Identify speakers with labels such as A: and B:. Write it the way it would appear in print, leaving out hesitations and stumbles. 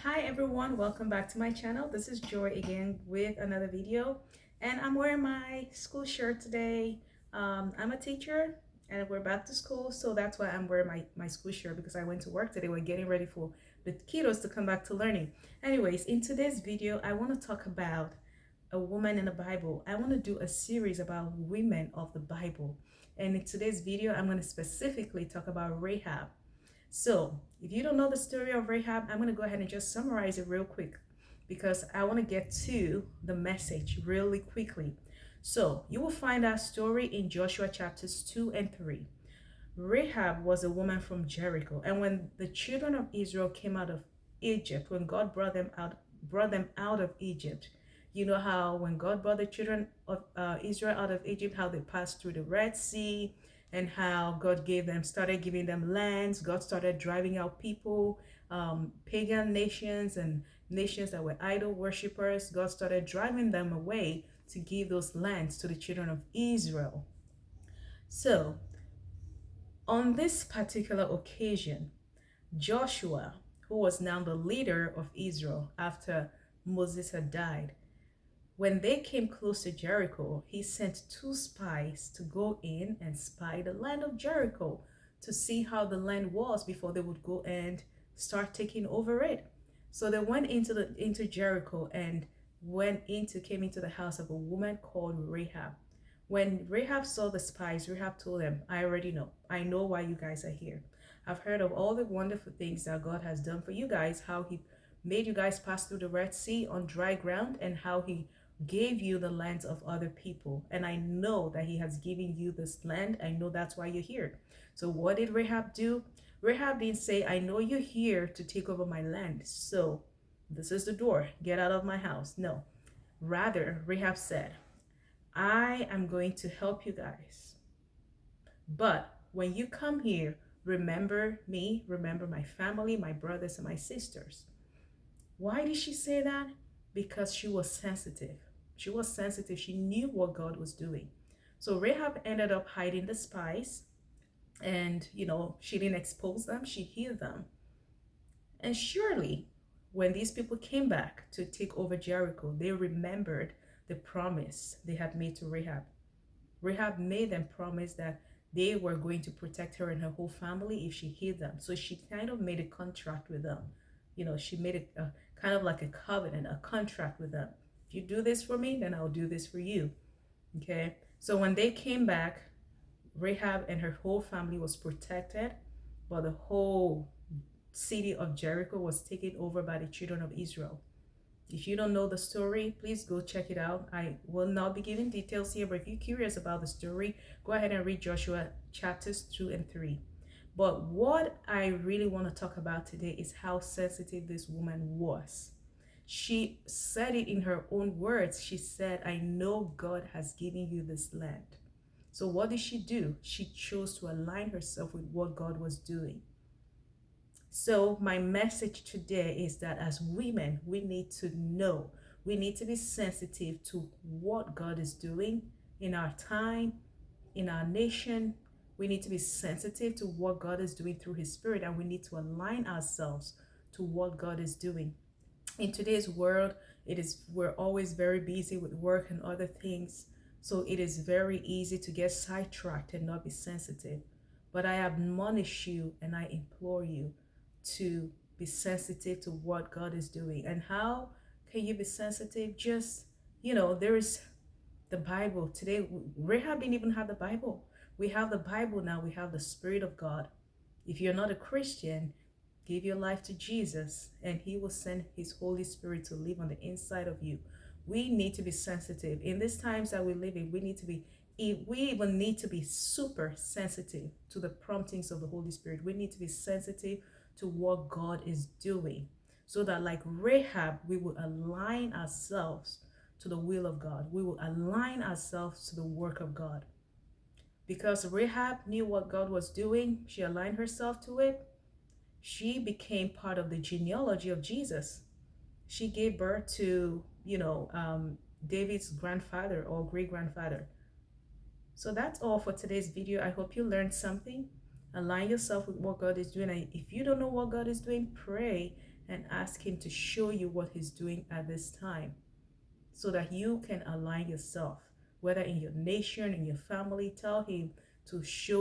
A: Hi everyone, welcome back to my channel. This is Joy again with another video, and I'm wearing my school shirt today. I'm a teacher and we're back to school, so that's why I'm wearing my school shirt, because I went to work today. We're getting ready for the kiddos to come back to learning. Anyways, in today's video I want to talk about a woman in the Bible. I want to do a series about women of the Bible, and in today's video I'm going to specifically talk about Rahab. So, if you don't know the story of Rahab, I'm going to go ahead and just summarize it real quick, because I want to get to the message really quickly. So, you will find our story in Joshua chapters 2 and 3. Rahab was a woman from Jericho, and when the children of Israel came out of Egypt, when God brought them out of Egypt, you know how when God brought the children of Israel out of Egypt, how they passed through the Red Sea, and how God started giving them lands. God started driving out people, pagan nations and nations that were idol worshippers. God started driving them away to give those lands to the children of Israel. So, on this particular occasion, Joshua, who was now the leader of Israel after Moses had died, when they came close to Jericho, he sent two spies to go in and spy the land of Jericho to see how the land was before they would go and start taking over it. So they went into Jericho and came into the house of a woman called Rahab. When Rahab saw the spies, Rahab told them, I already know. I know why you guys are here. I've heard of all the wonderful things that God has done for you guys, how he made you guys pass through the Red Sea on dry ground, and how he gave you the lands of other people. And I know that he has given you this land. I know that's why you're here. So what did Rahab do? Rahab didn't say, I know you're here to take over my land, so this is the door. Get out of my house. No. Rather, Rahab said, I am going to help you guys. But when you come here, remember me, remember my family, my brothers and my sisters. Why did she say that? Because she was sensitive. She was sensitive. She knew what God was doing. So Rahab ended up hiding the spies, and she didn't expose them, she hid them. And surely when these people came back to take over Jericho, they remembered the promise they had made to Rahab. Rahab made them promise that they were going to protect her and her whole family if she hid them. So she kind of made a contract with them. She made a kind of like a covenant, a contract with them. If you do this for me, then I'll do this for you. Okay. So when they came back, Rahab and her whole family was protected, but the whole city of Jericho was taken over by the children of Israel. If you don't know the story, please go check it out. I will not be giving details here, but if you're curious about the story, go ahead and read Joshua chapters 2 and 3. But what I really want to talk about today is how sensitive this woman was. She said it in her own words. She said, I know God has given you this land. So what did she do? She chose to align herself with what God was doing. So my message today is that as women, we need to know, we need to be sensitive to what God is doing in our time, in our nation. We need to be sensitive to what God is doing through his spirit, and we need to align ourselves to what God is doing. In today's world, we're always very busy with work and other things. So it is very easy to get sidetracked and not be sensitive. But I admonish you and I implore you to be sensitive to what God is doing. And how can you be sensitive? Just, there is the Bible. Today, Rahab didn't even have the Bible. We have the Bible now. We have the Spirit of God. If you're not a Christian, give your life to Jesus and he will send his Holy Spirit to live on the inside of you. We need to be sensitive. In these times that we live in, we even need to be super sensitive to the promptings of the Holy Spirit. We need to be sensitive to what God is doing, so that like Rahab, we will align ourselves to the will of God. We will align ourselves to the work of God. Because Rahab knew what God was doing, she aligned herself to it. She became part of the genealogy of Jesus. She gave birth to, David's grandfather or great-grandfather. So that's all for today's video. I hope you learned something. Align yourself with what God is doing. And if you don't know what God is doing, pray and ask him to show you what he's doing at this time so that you can align yourself, whether in your nation, in your family. Tell him to show